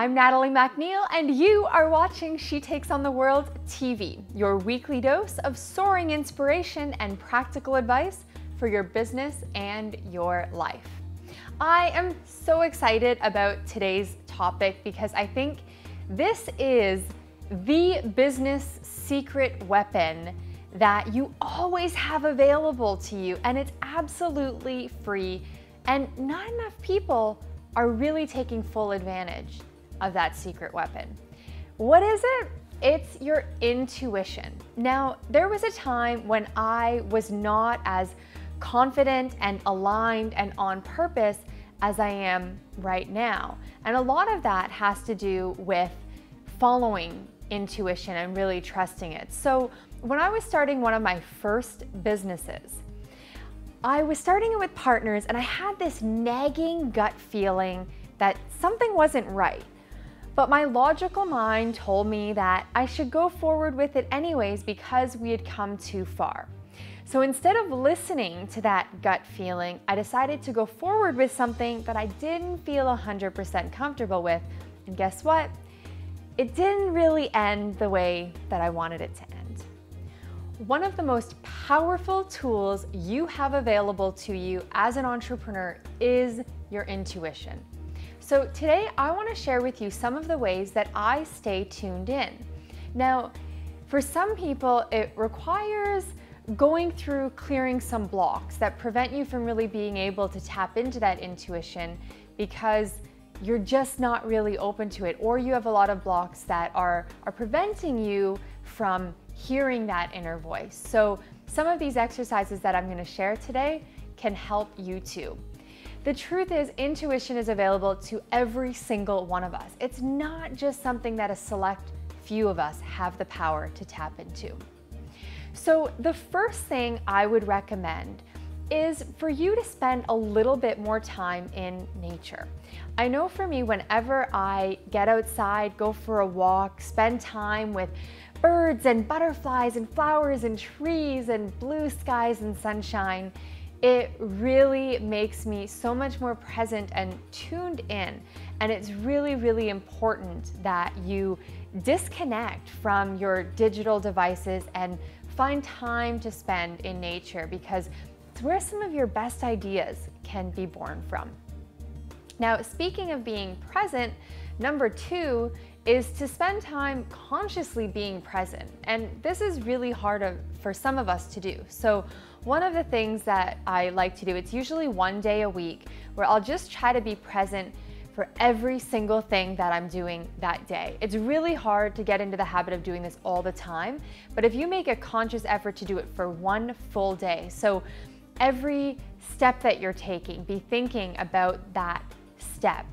I'm Natalie MacNeil, and you are watching She Takes on the World TV, your weekly dose of soaring inspiration and practical advice for your business and your life. I am so excited about today's topic because I think this is the business secret weapon that you always have available to you, and it's absolutely free, and not enough people are really taking full advantage of that secret weapon. What is it? It's your intuition. Now, there was a time when I was not as confident and aligned and on purpose as I am right now. And a lot of that has to do with following intuition and really trusting it. So when I was starting one of my first businesses, I was starting it with partners, and I had this nagging gut feeling that something wasn't right. But my logical mind told me that I should go forward with it anyways because we had come too far. So instead of listening to that gut feeling, I decided to go forward with something that I didn't feel 100% comfortable with. And guess what? It didn't really end the way that I wanted it to end. One of the most powerful tools you have available to you as an entrepreneur is your intuition. So today I want to share with you some of the ways that I stay tuned in. Now, for some people, it requires going through clearing some blocks that prevent you from really being able to tap into that intuition because you're just not really open to it, or you have a lot of blocks that are preventing you from hearing that inner voice. So some of these exercises that I'm going to share today can help you too. The truth is, intuition is available to every single one of us. It's not just something that a select few of us have the power to tap into. So the first thing I would recommend is for you to spend a little bit more time in nature. I know for me, whenever I get outside, go for a walk, spend time with birds and butterflies and flowers and trees and blue skies and sunshine, it really makes me so much more present and tuned in. And it's really, really important that you disconnect from your digital devices and find time to spend in nature, because it's where some of your best ideas can be born from. Now, speaking of being present, number 2 is to spend time consciously being present. And this is really hard for some of us to do. So one of the things that I like to do, it's usually one day a week where I'll just try to be present for every single thing that I'm doing that day. It's really hard to get into the habit of doing this all the time, but if you make a conscious effort to do it for one full day, so every step that you're taking, be thinking about that step.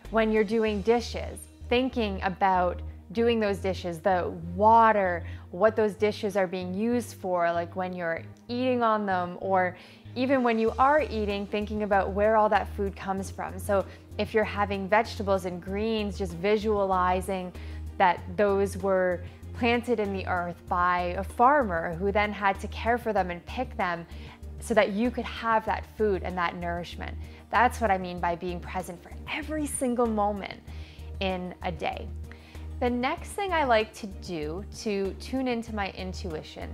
When you're doing dishes, thinking about doing those dishes, the water, what those dishes are being used for, like when you're eating on them, or even when you are eating, thinking about where all that food comes from. So if you're having vegetables and greens, just visualizing that those were planted in the earth by a farmer who then had to care for them and pick them so that you could have that food and that nourishment. That's what I mean by being present for every single moment in a day. The next thing I like to do to tune into my intuition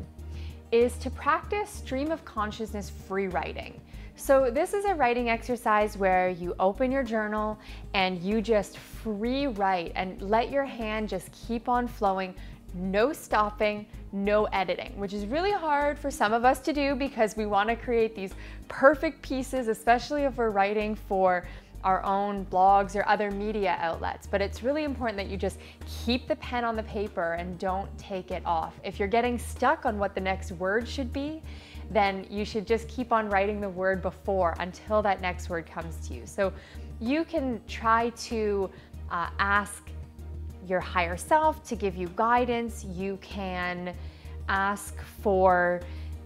is to practice stream of consciousness free writing. So this is a writing exercise where you open your journal and you just free write and let your hand just keep on flowing, no stopping, no editing, which is really hard for some of us to do because we want to create these perfect pieces, especially if we're writing for our own blogs or other media outlets. But it's really important that you just keep the pen on the paper and don't take it off. If you're getting stuck on what the next word should be, then you should just keep on writing the word before until that next word comes to you. So you can try to ask your higher self to give you guidance. You can ask for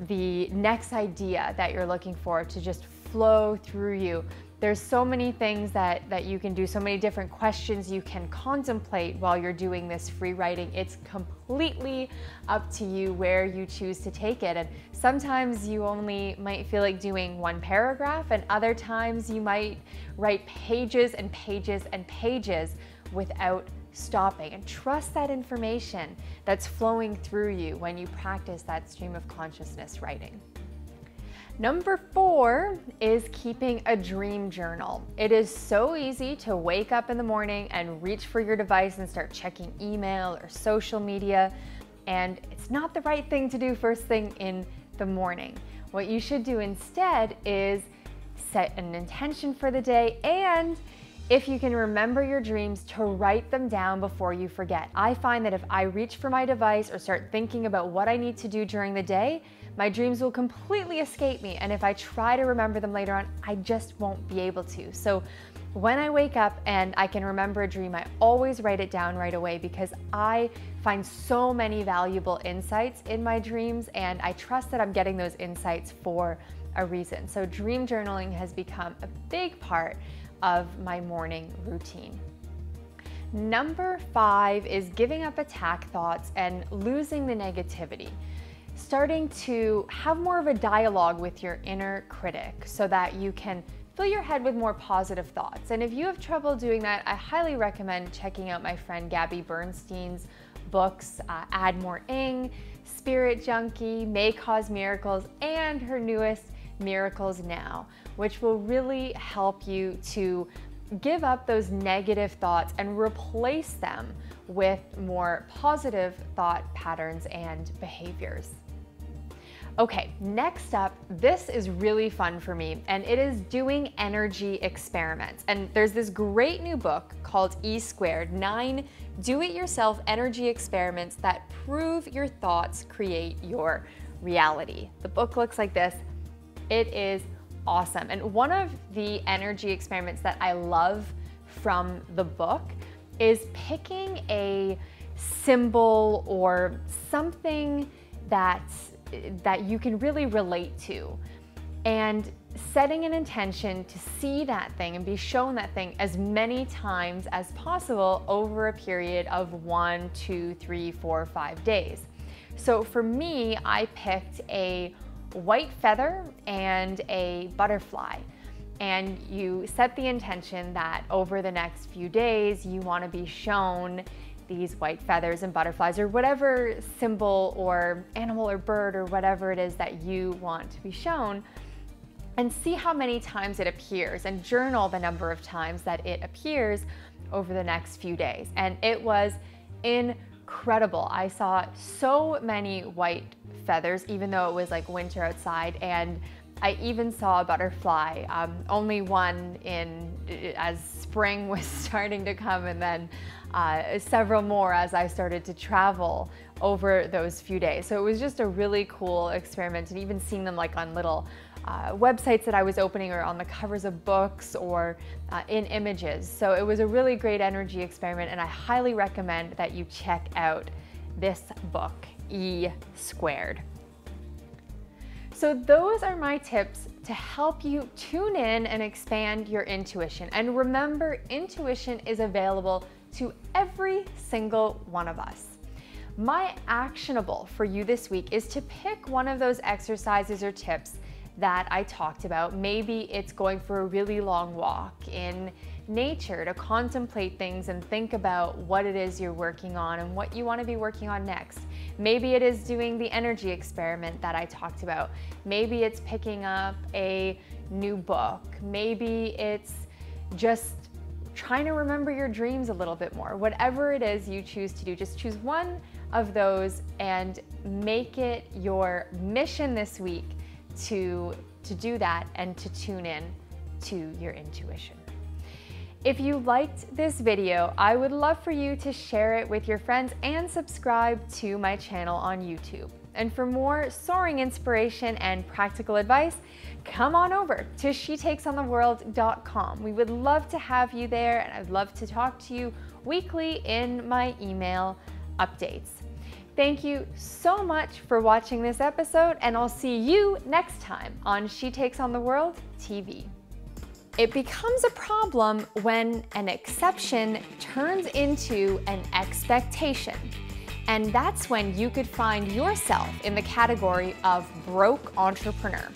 the next idea that you're looking for to just flow through you. There's so many things that you can do, so many different questions you can contemplate while you're doing this free writing. It's completely up to you where you choose to take it. And sometimes you only might feel like doing one paragraph, and other times you might write pages and pages and pages without stopping, and trust that information that's flowing through you when you practice that stream of consciousness writing. Number 4 is keeping a dream journal. It is so easy to wake up in the morning and reach for your device and start checking email or social media, and it's not the right thing to do first thing in the morning. What you should do instead is set an intention for the day, and if you can remember your dreams, to write them down before you forget. I find that if I reach for my device or start thinking about what I need to do during the day, my dreams will completely escape me, and if I try to remember them later on, I just won't be able to. So when I wake up and I can remember a dream, I always write it down right away, because I find so many valuable insights in my dreams, and I trust that I'm getting those insights for a reason. So dream journaling has become a big part of my morning routine. Number 5 is giving up attack thoughts and losing the negativity. Starting to have more of a dialogue with your inner critic so that you can fill your head with more positive thoughts. And if you have trouble doing that, I highly recommend checking out my friend Gabby Bernstein's books, Add More Ing, Spirit Junkie, May Cause Miracles, and her newest, Miracles Now, which will really help you to give up those negative thoughts and replace them with more positive thought patterns and behaviors. Okay, next up, this is really fun for me, and it is doing energy experiments. And there's this great new book called E², 9 do-it-yourself energy experiments that prove your thoughts create your reality. The book looks like this. It is awesome. And one of the energy experiments that I love from the book is picking a symbol or something that you can really relate to, and setting an intention to see that thing and be shown that thing as many times as possible over a period of 1, 2, 3, 4, 5 days. So for me, I picked a white feather and a butterfly. And you set the intention that over the next few days, you want to be shown these white feathers and butterflies, or whatever symbol or animal or bird or whatever it is that you want to be shown, and see how many times it appears, and journal the number of times that it appears over the next few days. And it was incredible. I saw so many white feathers, even though it was like winter outside, and I even saw a butterfly, only one as spring was starting to come, and then several more as I started to travel over those few days. So it was just a really cool experiment, and even seeing them like on little websites that I was opening, or on the covers of books, or in images. So it was a really great energy experiment, and I highly recommend that you check out this book, E². So those are my tips to help you tune in and expand your intuition. And remember, intuition is available to every single one of us. My actionable for you this week is to pick one of those exercises or tips that I talked about. Maybe it's going for a really long walk in nature to contemplate things and think about what it is you're working on and what you want to be working on next. Maybe it is doing the energy experiment that I talked about. Maybe it's picking up a new book. Maybe it's just trying to remember your dreams a little bit more. Whatever it is you choose to do, just choose one of those and make it your mission this week to do that and to tune in to your intuition. If you liked this video, I would love for you to share it with your friends and subscribe to my channel on YouTube. And for more soaring inspiration and practical advice, come on over to shetakesontheworld.com. We would love to have you there, and I'd love to talk to you weekly in my email updates. Thank you so much for watching this episode, and I'll see you next time on She Takes on the World TV. It becomes a problem when an exception turns into an expectation. And that's when you could find yourself in the category of broke entrepreneur.